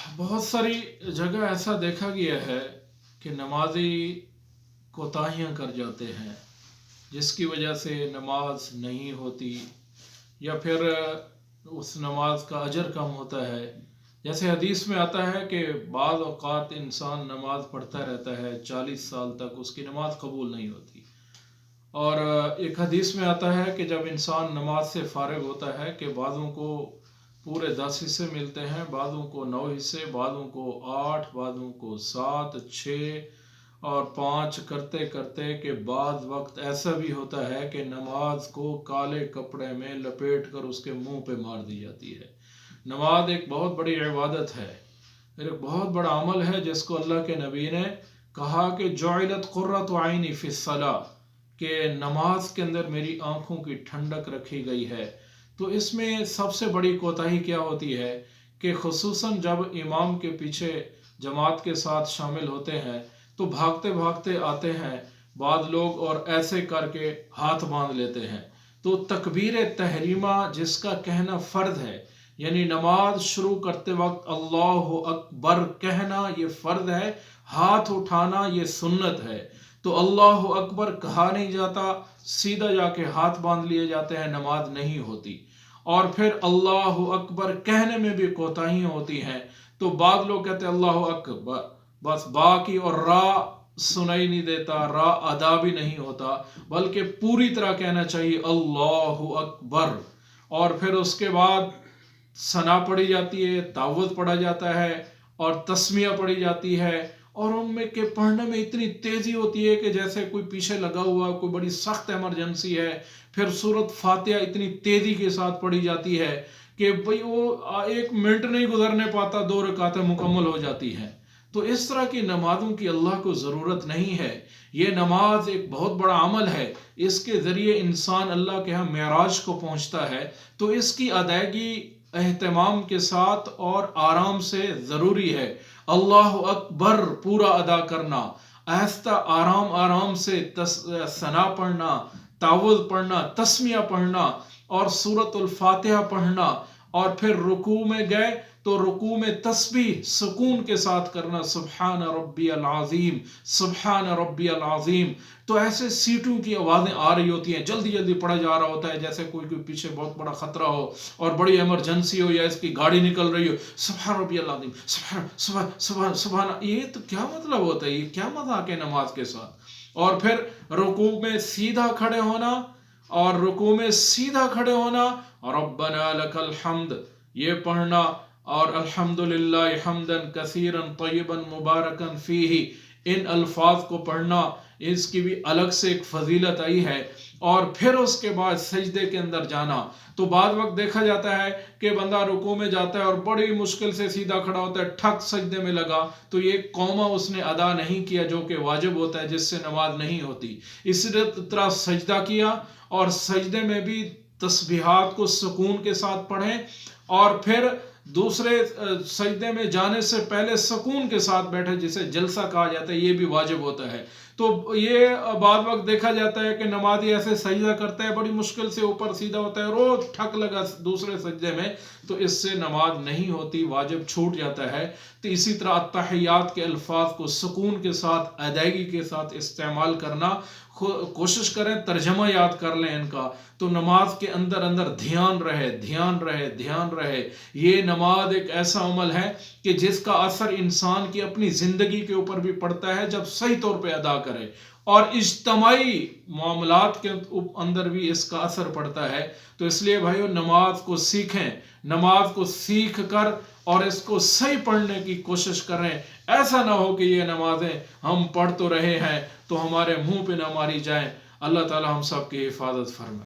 बहुत सारी जगह ऐसा देखा गया है कि नमाजी कोताहियाँ कर जाते हैं, जिसकी वजह से नमाज नहीं होती या फिर उस नमाज का अजर कम होता है। जैसे हदीस में आता है कि बाज़ औक़ात इंसान नमाज पढ़ता रहता है 40 साल तक, उसकी नमाज कबूल नहीं होती। और एक हदीस में आता है कि जब इंसान नमाज से फारिग होता है कि बाज़ों को पूरे 10 हिस्से मिलते हैं, बाज़ों को 9 हिस्से, बाज़ों को 8, बाज़ों को 7, 6 और 5 करते करते कि बाद वक्त ऐसा भी होता है कि नमाज को काले कपड़े में लपेट कर उसके मुंह पे मार दी जाती है। नमाज एक बहुत बड़ी इबादत है, एक बहुत बड़ा अमल है जिसको अल्लाह के नबी ने कहा कि जुइलत कुर्रतु ऐनी फिस्सलाह, कि नमाज के अंदर मेरी आंखों की ठंडक रखी गई है। तो इसमें सबसे बड़ी कोताही क्या होती है कि खुसूसन जब इमाम के पीछे जमात के साथ शामिल होते हैं तो भागते भागते आते हैं बाद लोग और ऐसे करके हाथ बांध लेते हैं। तो तकबीर तहरीमा जिसका कहना फ़र्द है, यानी नमाज शुरू करते वक्त अल्लाहु अकबर कहना ये फ़र्द है, हाथ उठाना ये सुन्नत है। तो अल्लाहु अकबर कहा नहीं जाता, सीधा जाके हाथ बांध लिए जाते हैं, नमाज नहीं होती। और फिर अल्लाहु अकबर कहने में भी कोताहियां होती हैं। तो बाद लोग कहते हैं अल्लाहु अकबर, बस बा की और रा सुनाई नहीं देता, रा अदा भी नहीं होता, बल्कि पूरी तरह कहना चाहिए अल्लाहु अकबर। और फिर उसके बाद सना पढ़ी जाती है, तावुज़ पढ़ा जाता है और तस्मिया पढ़ी जाती है। और उनमें के पढ़ने में इतनी तेज़ी होती है कि जैसे कोई पीछे लगा हुआ, कोई बड़ी सख्त इमरजेंसी है। फिर सूरत फातिहा इतनी तेज़ी के साथ पढ़ी जाती है कि भाई वो 1 मिनट नहीं गुजरने पाता, 2 रकातें मुकम्मल हो जाती हैं। तो इस तरह की नमाज़ों की अल्लाह को ज़रूरत नहीं है। ये नमाज एक बहुत बड़ा अमल है, इसके ज़रिए इंसान अल्लाह के यहाँ मेराज को पहुँचता है। तो इसकी अदायगी एहतमाम के साथ और आराम से ज़रूरी है। अल्लाह अकबर पूरा अदा करना, आहिस्ता आराम आराम से सना पढ़ना, तावुज़ पढ़ना, तस्मिया पढ़ना और सूरतुल फातिहा पढ़ना। और फिर रुकू में गए तो रुकू में तस्बीह सुकून के साथ करना, सुब्हान रब्बियल अज़ीम, सुब्हान रब्बियल अज़ीम। तो ऐसे सीटों की आवाज़ें आ रही होती हैं, जल्दी जल्दी पढ़ा जा रहा होता है, जैसे कोई पीछे बहुत बड़ा खतरा हो और बड़ी इमरजेंसी हो या इसकी गाड़ी निकल रही हो, सुब्हान रब्बियल अज़ीम, सुब्हान सुब्हान सुब्हान सुब्हान। ये तो क्या मतलब होता है, ये क्या मज़ाक है नमाज के साथ। और फिर रुकू में सीधा खड़े होना, और रुकू में सीधा खड़े होना, रब्बना लकल हम्द ये पढ़ना, और अल्हम्दुलिल्लाह हम्दन कसीरन तय्यबन मुबारकन फीही, इन अल्फाज को पढ़ना, इसकी भी अलग से एक फजीलत आई है। और फिर उसके बाद सजदे के अंदर जाना। तो बाद वक्त देखा जाता है कि बंदा रुकू में जाता है और बड़ी मुश्किल से सीधा खड़ा होता है, ठक सजदे में लगा, तो ये कौमा उसने अदा नहीं किया जो कि वाजिब होता है, जिससे नमाज नहीं होती। इसी तरह सजदा किया और सजदे में भी तस्बीहात को सुकून के साथ पढ़ें, और फिर दूसरे सजदे में जाने से पहले सुकून के साथ बैठे, जिसे जलसा कहा जाता है, ये भी वाजिब होता है। तो ये बाद वक्त देखा जाता है कि नमाजी ऐसे सजदा करता है, बड़ी मुश्किल से ऊपर सीधा होता है, रोज ठक लगा दूसरे सजदे में, तो इससे नमाज नहीं होती, वाजिब छूट जाता है। तो इसी तरह अत्तहियात के अल्फाज को सुकून के साथ अदायगी के साथ इस्तेमाल करना, कोशिश करें तर्जमा याद कर लें इनका, तो नमाज के अंदर अंदर ध्यान रहे ध्यान रहे ध्यान रहे। ये नमाज एक ऐसा अमल है कि जिसका असर इंसान की अपनी ज़िंदगी के ऊपर भी पड़ता है जब सही तौर पे अदा करे, और इज्तमाई मामलात के अंदर भी इसका असर पड़ता है। तो इसलिए भाइयों, नमाज को सीखें, नमाज को सीख कर और इसको सही पढ़ने की कोशिश करें। ऐसा ना हो कि ये नमाजें हम पढ़ तो रहे हैं तो हमारे मुंह पे ना मारी जाएं। अल्लाह ताला हम सब की हिफाजत फरमाए।